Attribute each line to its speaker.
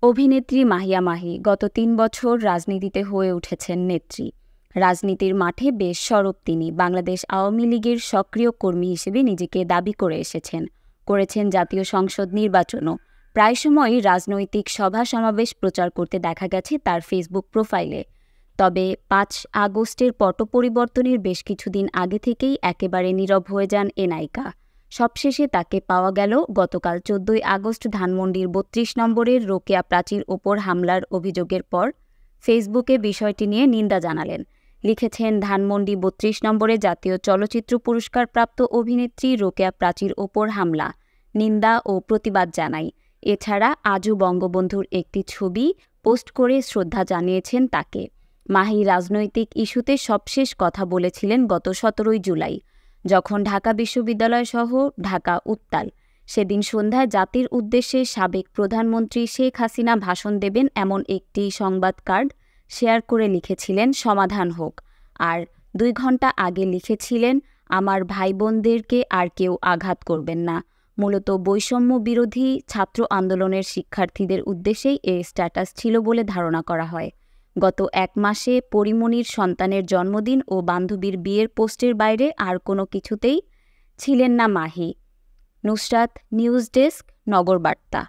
Speaker 1: অভিনেত্রী মাহিয়া মাহি গত ৩ বছর রাজনীতিতে হয়ে উঠেছেন নেত্রী। রাজনীতির মাঠে বেশ সরব তিনি। বাংলাদেশ আওয়ামী লীগের সক্রিয় কর্মী হিসেবে নিজেকে দাবি করে এসেছেন। করেছেন জাতীয় সংসদ নির্বাচনও। প্রায় সময়ই রাজনৈতিক সভা-সমাবেশ প্রচার করতে দেখা গেছে তার ফেসবুক প্রোফাইলে। তবে ৫ আগস্টের পট পরিবর্তনের বেশ কিছুদিন আগে থেকেই একেবারে নীরব হয়ে যান এ নায়িকা। সবশেষে তাকে পাওয়া গেল গতকাল ১৪ আগস্ট ধানমন্ডির ৩২ নম্বরের রোকেয়া প্রাচীর ওপর হামলার অভিযোগের পর ফেসবুকে বিষয়টি নিয়ে নিন্দা জানালেন। লিখেছেন, ধানমন্ডি ৩২ নম্বরে জাতীয় চলচ্চিত্র পুরস্কারপ্রাপ্ত অভিনেত্রী রোকেয়া প্রাচীর ওপর হামলা, নিন্দা ও প্রতিবাদ জানাই। এছাড়া আজও বঙ্গবন্ধুর একটি ছবি পোস্ট করে শ্রদ্ধা জানিয়েছেন তাকে। মাহি রাজনৈতিক ইস্যুতে সবশেষ কথা বলেছিলেন গত ১৭ জুলাই, যখন ঢাকা বিশ্ববিদ্যালয়সহ ঢাকা উত্তাল। সেদিন সন্ধ্যায় জাতির উদ্দেশ্যে সাবেক প্রধানমন্ত্রী শেখ হাসিনা ভাষণ দেবেন এমন একটি সংবাদ কার্ড শেয়ার করে লিখেছিলেন, সমাধান হোক। আর ২ ঘণ্টা আগে লিখেছিলেন, আমার ভাইবোনদেরকে আর কেউ আঘাত করবেন না। মূলত বৈষম্য বিরোধী ছাত্র আন্দোলনের শিক্ষার্থীদের উদ্দেশ্যেই এ স্ট্যাটাস ছিল বলে ধারণা করা হয়। গত ১ মাসে পরিমণির সন্তানের জন্মদিন ও বান্ধবীর বিয়ের পোস্টের বাইরে আর কোনো কিছুতেই ছিলেন না মাহি। নুসরাত, নিউজ ডেস্ক, নগর বার্তা।